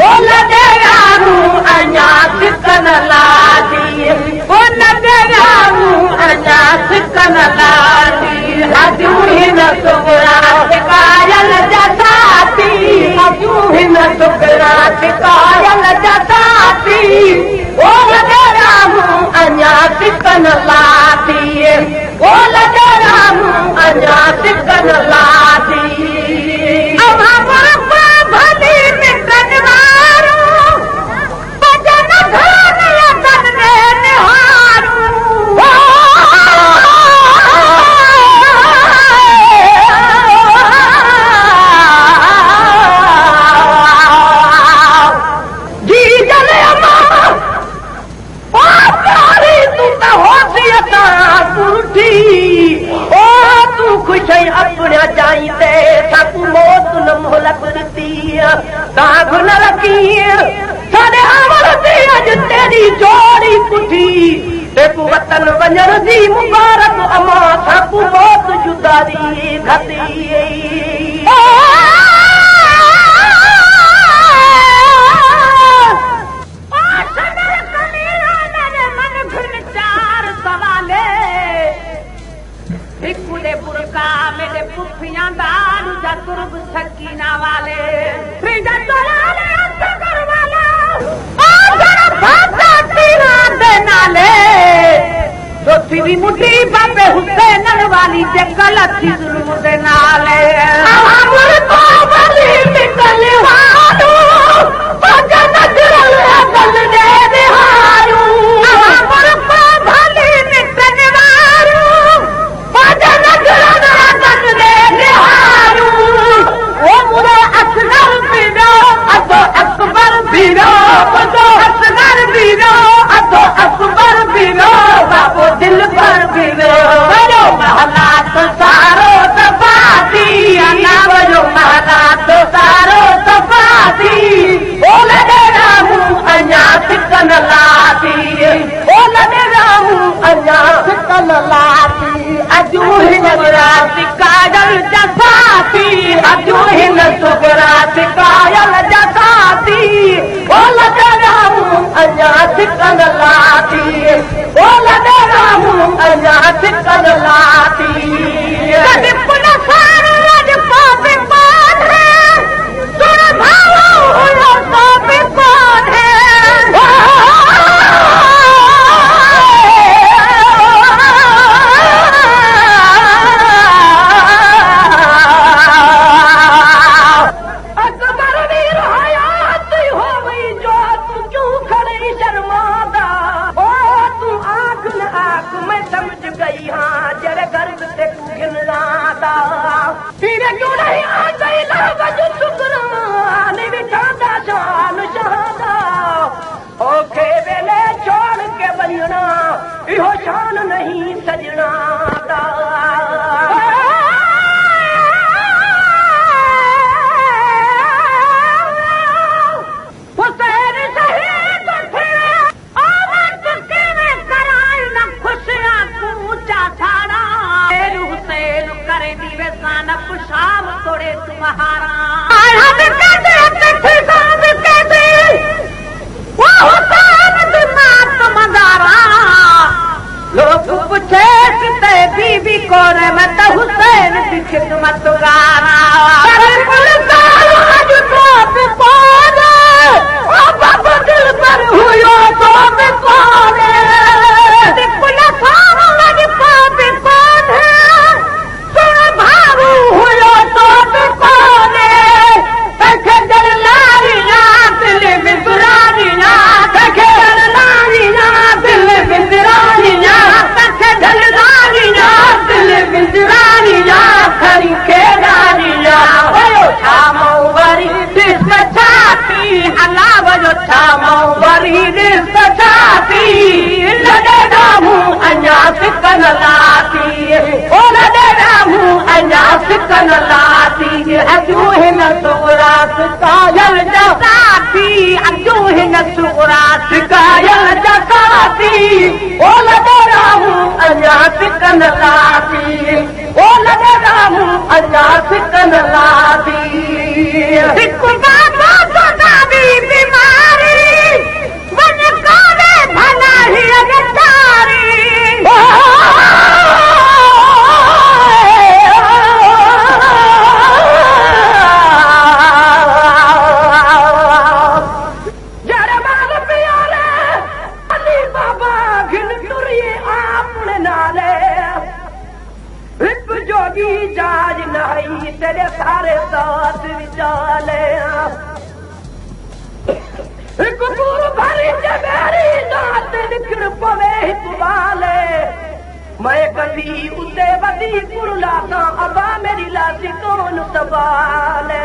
ओ लॻायूं अञा सिकन लाॾी ओ लॻायूं अञा सिकन लाॾी अजूं हिन सुगरा कायल जा साथी अजूं हिन सुगरा कायल जा साथी ओ लॻायूं अञा सिकन लाॾी ओ लॻायूं अञा सिकन लाॾी अपना चाहींदे साकू मौत न मोहलत ॾिती दाग न रखी साडे आमर ते अॼु तेरी जोड़ी पुठी तेकू वतन वञण जी मुबारक अमा साकू मौत जुदारी घती मेरे पुफियां दारू जा तुर्ब सकीना वाले फ्रीजा तोलाले अंतर वाला ओ जरा भाता तीरा दे नाले चौथी भी मुठी बाबे हुसैन वाली जे गलती जुल्म दे नाले अमर तो बली निकल वालो भजा नजर गल दे हारू अमर को भली निकल वालो भजा नजर दिल पर बिगड़ो वरो महलात सारो सफाती अना वरो महलात सारो सफाती ओ लगे रामू अञा सिकन लाती ओ लगे रामू अञा सिकन लाती अजू हिन रात काजल जसाती अजू हिन सुगरात कायल जसाती ओ लगे रामू अञा सिकन लाती ओ लगे रामू अञा सिकन लाती कॾहिं पुन साण अॼु पापी कोन सुण भाऊ हुयो पापी कोन अकबर वीर हयात हो वई जो तू क्यों खड़ी शर्मादा मैं समझ गई हाँ जरे गर्द से घिन लाता फिर क्यों नहीं आ गई लावज शुक्राने बिठाता शान शहादा ओके वेले छोड़ के बनना इहो शान नहीं सजना शाम तोड़े तुम्हारा लोग पूछे किते बीबी कौन है मैं तो हुसैन की खिदमत गारा दिल पर हुयो तो कौन सिकन लाती ओ लगे रामू अञा सिकन लाती अजू हिन सुगरा कायल जा साथी अजू हिन सुगरा कायल जा साथी ओ लगे रामू अञा सिकन लाती ओ लगे रामू अञा सिकन लाती सिक बाबा सदा भी कुबाले मैं कभी उसे बदी कुरला सा अबा मेरी लाशी कौन संभाले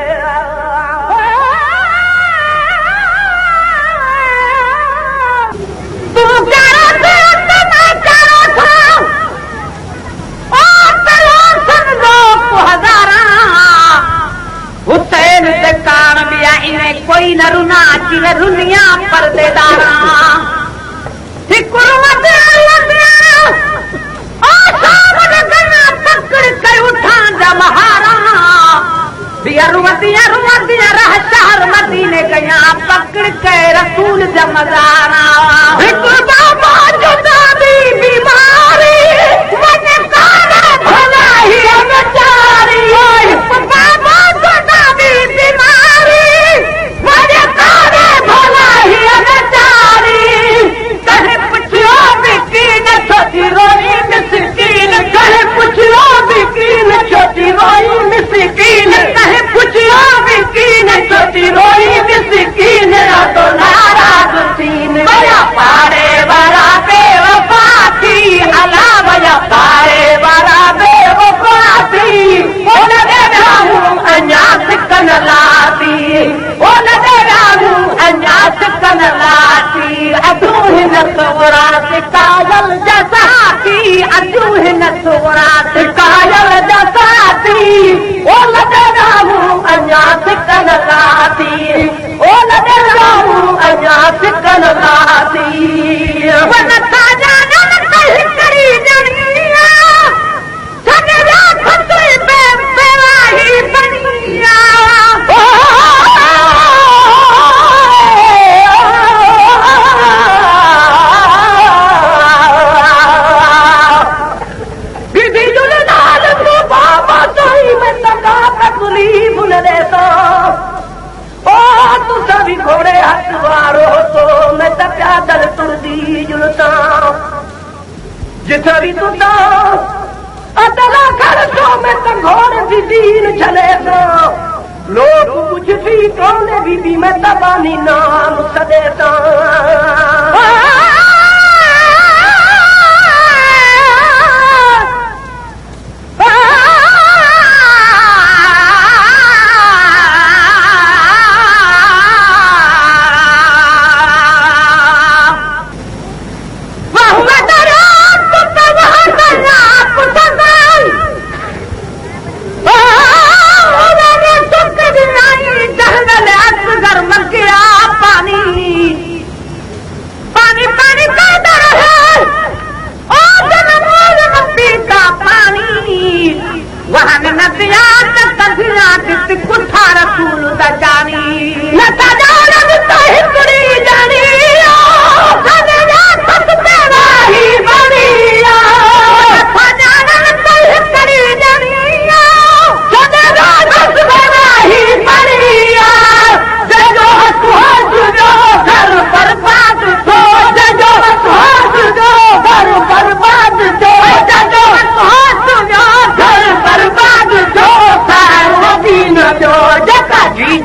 तू चारों से मैं चारों था और चलो समझो हजारा हुसैन से कान बिया इन्हें कोई न रुना चिर रुनिया पर्देदारा पकड़ कर उठा जमहारा रुवतिया रह शहर मदीने गया पकड़ के रसूल जमदारा बाबा जुदा दी बीमारी मैंने काना भला ही बेचारी बाबा जुदा दी बीमारी मैंने काना भला ही बेचारी कहे पुछो बिकीन छोटी रोई मिसकीन कहे पुछो बिकीन छोटी रोई मिसकीन कहे पुछो बिकीन छोटी रोई मिसकीन तो नाराज सीन बया पारे बड़ा बेवफा थी अला बया पारे बड़ा बेवफा थी वो न दे हूँ अन्यास कन लाती वो न दे हूँ अन्यास कन लाती अजूह न सोरा कायल जसाती अजूह न सोरा कायल जसाती वो न दे हूँ अन्यास कन लाती वो न दे हूँ अन्यास कन लाती वन साजा न करी जनिया सजदा खतरे पे बेवाही बनिया घोड़े हथ वारो तो मैं त प्यादल तुरदी जुलता जिथे भी तुता अदला कर तो मैं त घोड़े भी दीन चले तो लोग कुछ भी कौने भी मैं त बानी नाम सदेता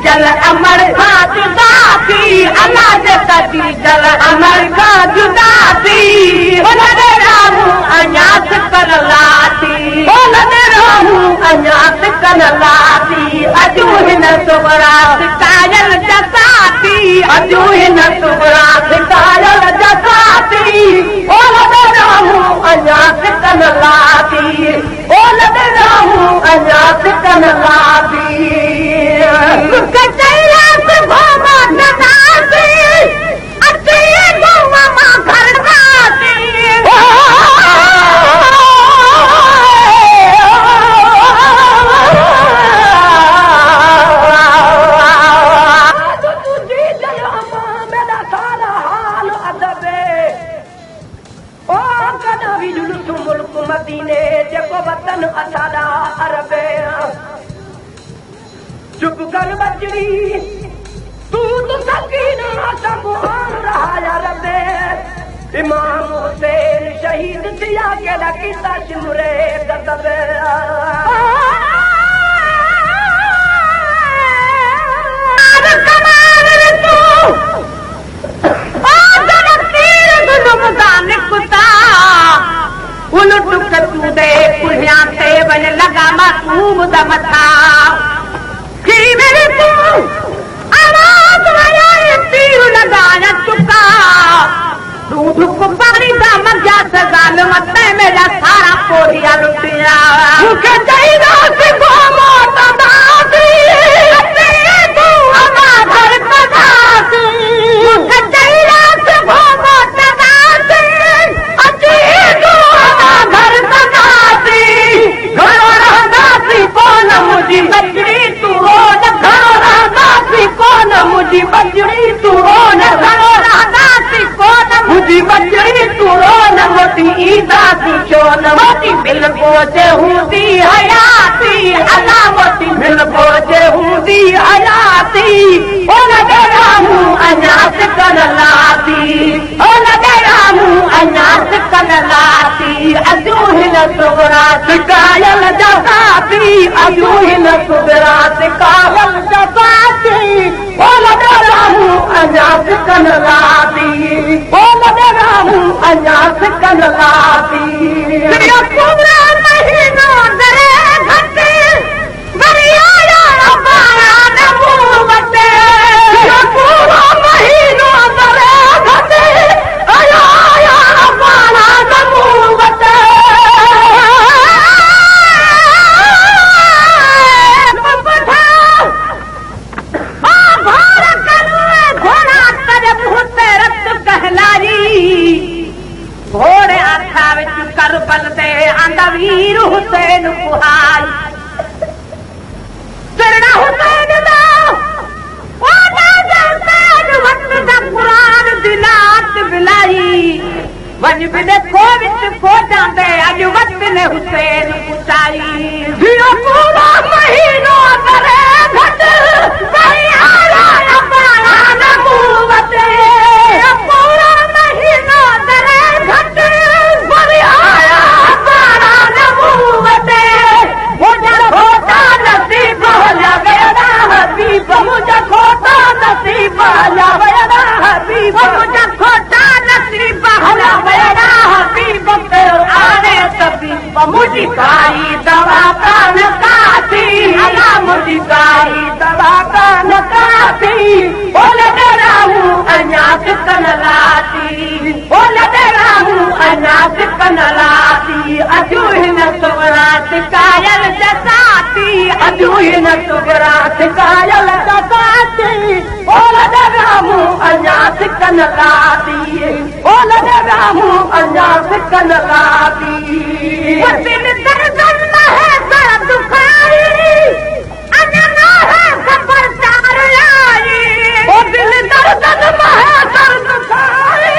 जल अमर का जुदा थी अल्लाह जका जी जल अमर का जुदा थी बोले रहूं अन्यास कर लाती बोले रहूं अन्यास कर लाती अजूह न सुबरा कायल जसाती अजूह न सुबरा कायल जसाती बोले रहूं अन्यास कर लाती बोले रहूं अन्यास कर लाती कचैया से भामा ननासी अच्छी मामा घर नाती तुझी जलमा मेरा सारा हाल अदबे ओ कदा भी जुलूस मुल्क मदीने जेको वतन असादा अरबे चुप कर बचड़ी तू तो सकीना समुआन रहा या रब्बे इमाम हुसैन शहीद थिया के लकीता शिमरे दबे कमाल तू ओ जन तीर गुलम का निकुता सिकन लाती बोल रामू अञा सिकन लाती पूरा महीनो दरे घटे वरी आया बारा नमू वटे पूरा महीनो दरे घटे आया बारा नमू वटे घोड़े आखा विच करबल दे आंदा वीर हुसैन बुहाई सिरना हुसैन दा ओ दादा वक्त दा कुरान दिलात बिलाई वन बिने को विच को जांदे अज वक्त ने हुसैन पुचाई जियो पूरा महीनो करे घट वही आया अबाला नबूवत पूरा महीनो करे घट वही आया अबाला नबूवत मुझे खोटा नसीब हो जावेगा हबीब मुझे खोटा नसीब हो जावेगा हबीब मुझे खोटा नसीब हो जावेगा हबीब आने तबीब मुझी कारी दवा कान काती अला मुझी कारी दवा कान काती बोले दे रामू अञा सिकन लाती बोले दे रामू अञा सिकन लाती अजू हिन सुगरा सिकायल जसाती अजू हिन सुगरा सिकायल जसाती बोले दे रामू अञा सिकन लाती बोले दे रामू अञा सिकन लाती दिल दर्द है सर दुखाई अञा ना है खबर चार आई ओ दिल दर्द है सर दुखाई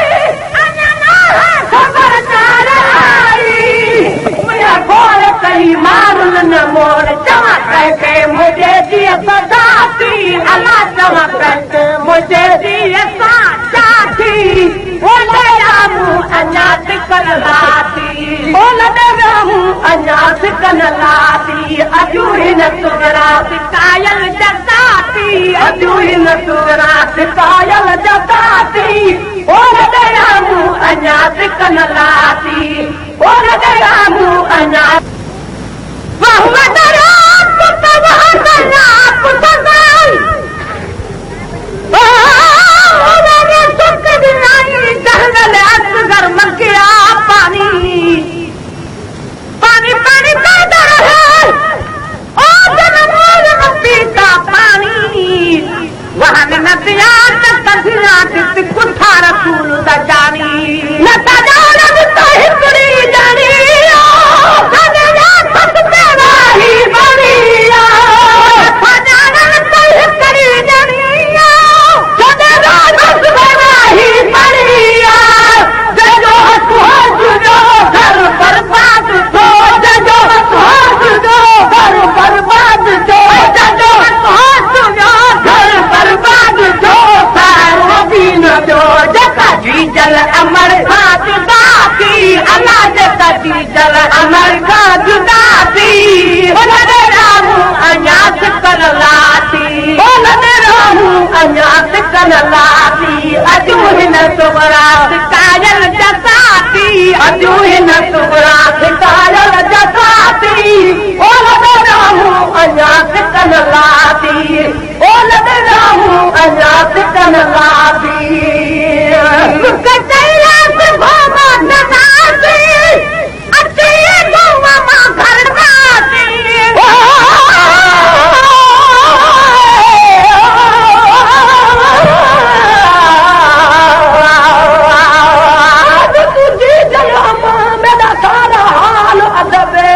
अञा ना है खबर चार आई मैं बोल कहीं मारुल न मोड़ चवा के मुझे दिए सजाती अल्लाह चवा के मुझे दिए सजाती बोले रामू अञा सिकन लाती बोले रामू अञा सिकन लाती अजू हिन सुगरा सिकायल जसाती अजू हिन सुगरा सिकायल जसाती बोले रामू अञा सिकन लाती बोले रामू अञा पानी पानी पैदा है ओ जनमोल पीता पानी वहां नदिया नदिया कुठा रसूल दा जानी न सजाना तो हिकड़ी जानी सजना सत तेरा ही बनिया सजाना तो हिकड़ी जानी सजना सत तेरा ही बनिया जो जो घर बर्बाद हो जो घर बर्बाद जो घर बर्बाद जो सारो दिन जो जका डीजल अमर खाद दाती अल्लाह जका डीजल अमर खाद दाती बोले रामू अञा सिकन लाती बोले रामू अञा सिकन लाती अजू हिन सुगरा सिकायल जसाती अजू हिन सुगरा सिकायल जसाती बोले रामू अञा सिकन लाती बोले रामू अञा सिकन लाती कचैया से भोमा ननाती अचे गोवा मां घर नाती तुझी जगह मेरा सारा हाल अदबे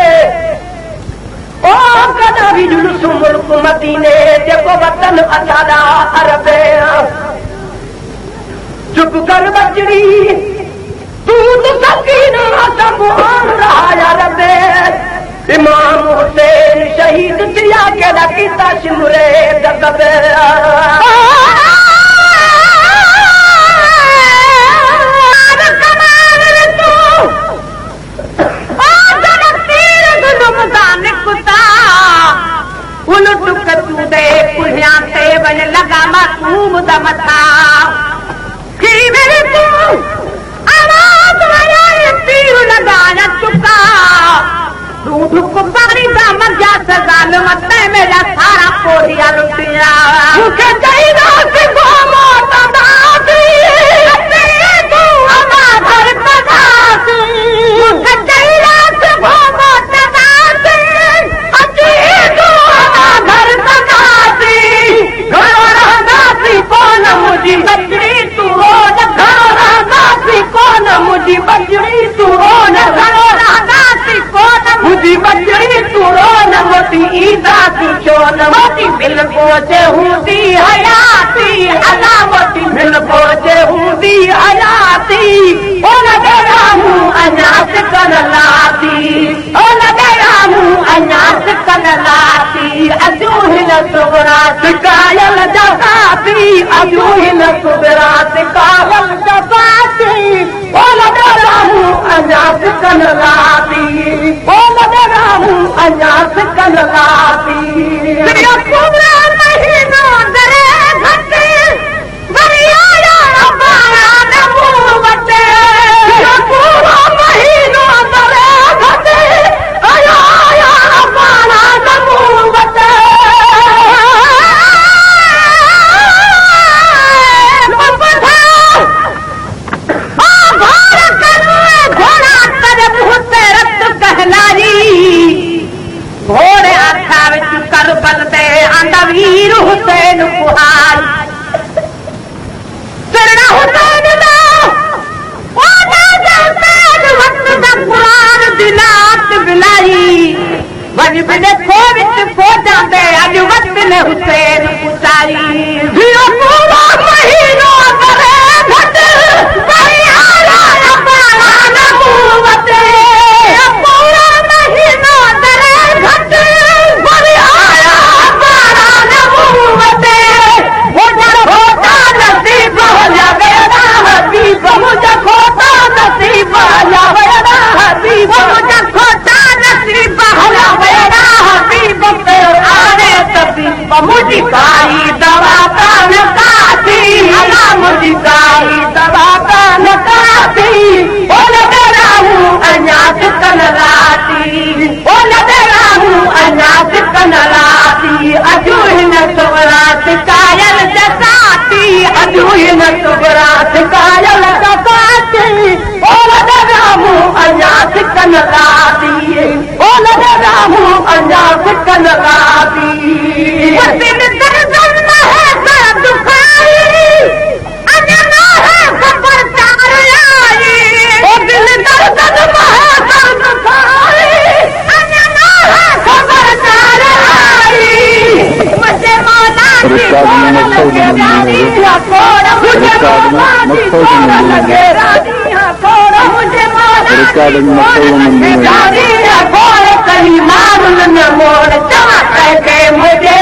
ओ कदा भी जुलूस मुल्क मदीने जेको वतन असादा अरबे चुप कर बचड़ी तू तो सकीना सबून रहा रबे इमाम हुसैन शहीद दिया के रखीता शिमरे दबे मूंखे चईंदासीं मिल पहुंचे हूंदी हयाती अलामती मिल पहुंचे हूंदी हयाती ओ लॻे रामू अञा सिकन लाती ओ लॻे रामू अञा सिकन लाती अजूं हिन सुगरा सिकायल जसाती अजूं हिन सुगरा सिकायल जसाती ओ लॻे रामू अञा सिकन लाती ओ लॻे रामू अञा सिकन लाती वीर हुसैन कुहार सिरड़ा हुसैन दा वक्त दा कुरान दिलात बिलाई वञ बिने को विच को जांदे अॼु वक्त ने हुसैन पुचाई वीरो पूरो महीनो करे घट बरियारा अबाला नबूवत पूरो महीनो करे घट बरियारा अबाला नबूवत मुझे खोटा नसीब हो जावे हबीब मुझे खोटा नसीब हो जावे हबीब मुझे खोटा नसीब हो जावे हबीब पे आने तबीब मुझी काई दवा का नकाती अला मुझी काई दवा का नकाती ओ लगे रामू अञा सिकन लाती ओ लगे रामू अञा सिकन लाती अजू हिन सुगरा सिकायल जसाती अजू हिन सुगरा सिकायल जसाती ओ लगे रामू अञा सिकन लाती ओ लगे रामू अञा सिकन लाती दिल दर्द है सब दुखाई अञा ना है खबर चार आई ओ दिल दर्द है सब दुखाई अञा ना है खबर चार आई मुझे मौला की लगे रानिया कोड़ मुझे मौला की लगे रानिया कोड़ मुझे मौला की रानिया कोड़ कहीं मारून न मोड़ चवा के मुझे